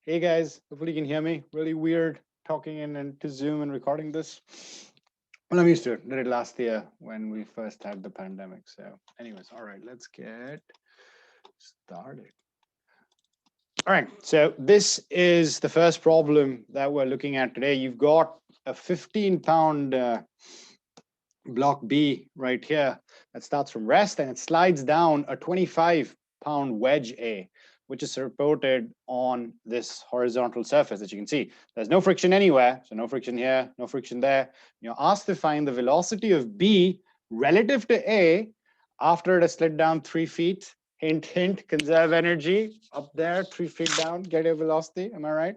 Hey guys, hopefully you can hear me. Really weird talking in into Zoom and recording this. Well, I'm used to it. Did it last year when we first had the pandemic. So, anyways, all right, let's get started. All right, so this is the first problem that we're looking at today. You've got a 15-pound block B right here that starts from rest and it slides down a 25-pound wedge A, which is supported on this horizontal surface that you can see. There's no friction anywhere, so no friction here, no friction there. You're asked to find the velocity of B relative to A after it has slid down 3 feet. Hint, hint, conserve energy up there, 3 feet down, get your velocity, am I right?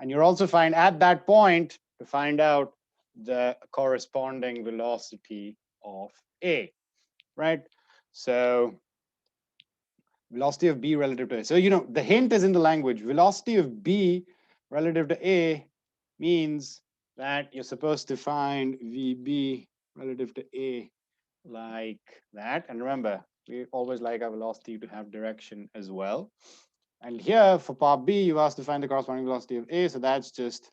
And you're also find at that point to find out the corresponding velocity of A, right? So velocity of B relative to A. So, the hint is in the language. Velocity of B relative to A means that you're supposed to find VB relative to A like that. And remember, we always like our velocity to have direction as well. And here for part B, you asked to find the corresponding velocity of A. So that's just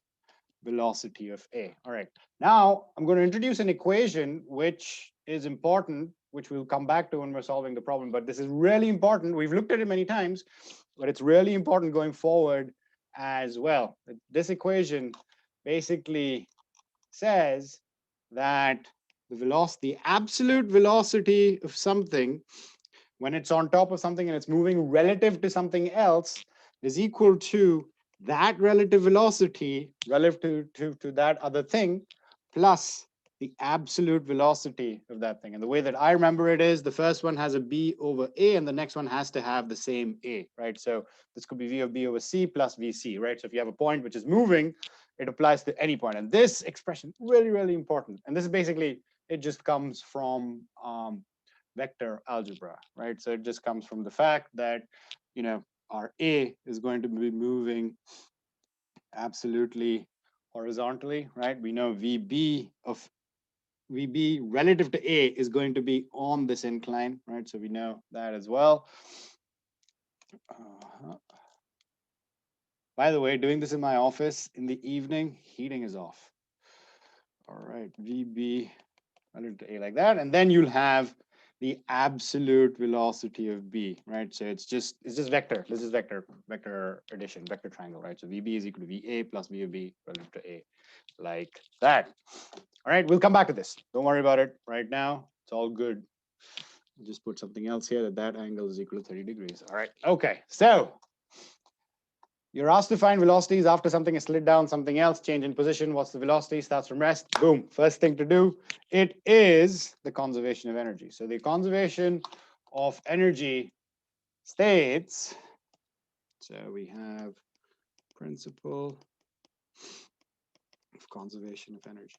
velocity of A. All right. Now I'm going to introduce an equation which is important, which we'll come back to when we're solving the problem. But this is really important. We've looked at it many times, but it's really important going forward as well. This equation basically says that the velocity, the absolute velocity of something when it's on top of something and it's moving relative to something else is equal to that relative velocity relative to that other thing plus the absolute velocity of that thing. And the way that I remember it is the first one has a B over A and the next one has to have the same A, right? So this could be V of B over C plus VC, right? So if you have a point which is moving, it applies to any point. And this expression, really, really important. And this is basically, it just comes from vector algebra, right? So it just comes from the fact that, our A is going to be moving absolutely horizontally, right? We know VB of VB relative to A is going to be on this incline, right? So we know that as well. By the way, doing this in my office in the evening, heating is off. All right, VB relative to A like that. And then you'll have the absolute velocity of B, right? So it's just vector. This is vector addition, vector triangle, right? So VB is equal to VA plus V of B relative to A, like that. All right, we'll come back to this. Don't worry about it right now. It's all good. I'll just put something else here that angle is equal to 30 degrees. All right, okay. So you're asked to find velocities after something is slid down, something else, change in position. What's the velocity? Starts from rest. Boom. First thing to do, it is the conservation of energy. So the conservation of energy states, so we have principle of conservation of energy.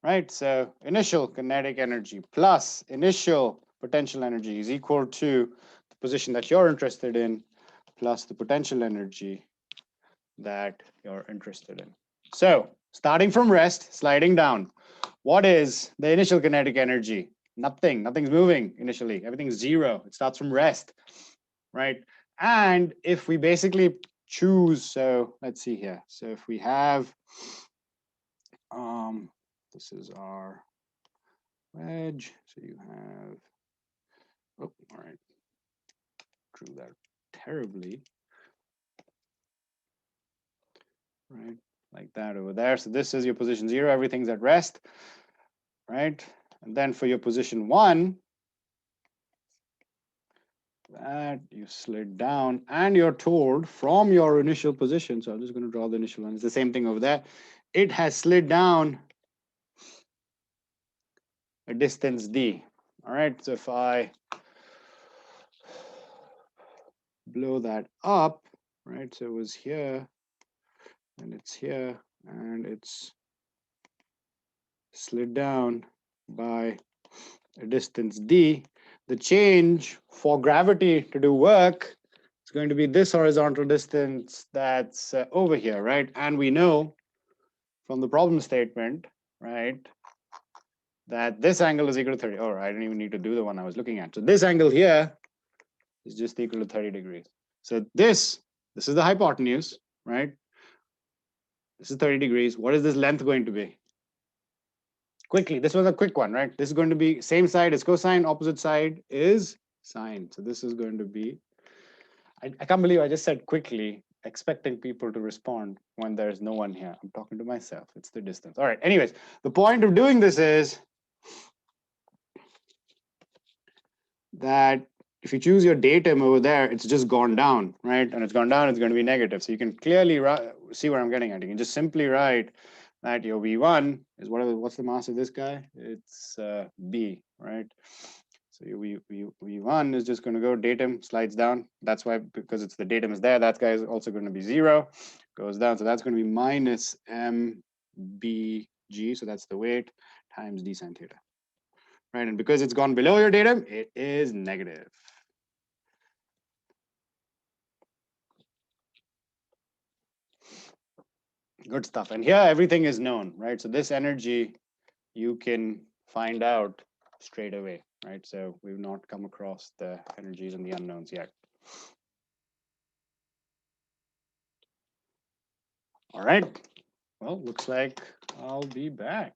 Right, so initial kinetic energy plus initial potential energy is equal to the position that you're interested in plus the potential energy that you're interested in. So starting from rest, sliding down, what is the initial kinetic energy? Nothing's moving initially, everything's zero. It starts from rest, right? And if we basically choose, so let's see here. So if we have, this is our wedge. So you have, oh, all right, drew that terribly, right? Like that over there. So this is your position 0, everything's at rest, right? And then for your position 1, that you slid down and you're told from your initial position, so I'm just going to draw the initial one, it's the same thing over there, it has slid down a distance d. All right, so if I blow that up, right, so it was here and it's here and it's slid down by a distance d, the change for gravity to do work is going to be this horizontal distance that's over here, right? And we know from the problem statement, right, that this angle is equal to 30. Oh, I didn't even need to do the one I was looking at. So this angle here is just equal to 30 degrees. So this is the hypotenuse, right? This is 30 degrees. What is this length going to be? Quickly, this was a quick one, right? This is going to be same side is cosine, opposite side is sine. So this is going to be, I can't believe I just said quickly, expecting people to respond when there's no one here. I'm talking to myself. It's the distance. All right. Anyways, the point of doing this is that if you choose your datum over there, it's just gone down, right? And it's gone down, it's going to be negative. So you can clearly see where I'm getting at. You can just simply write that your V1 is what's the mass of this guy? It's B, right? So your V1 is just going to go, datum slides down. That's why, because it's the datum is there, that guy is also going to be 0, goes down. So that's going to be minus MBG, so that's the weight, times d sine theta. Right, and because it's gone below your datum, it is negative. Good stuff. And here everything is known, right? So this energy you can find out straight away, right? So we've not come across the energies and the unknowns yet. All right. Well, looks like I'll be back.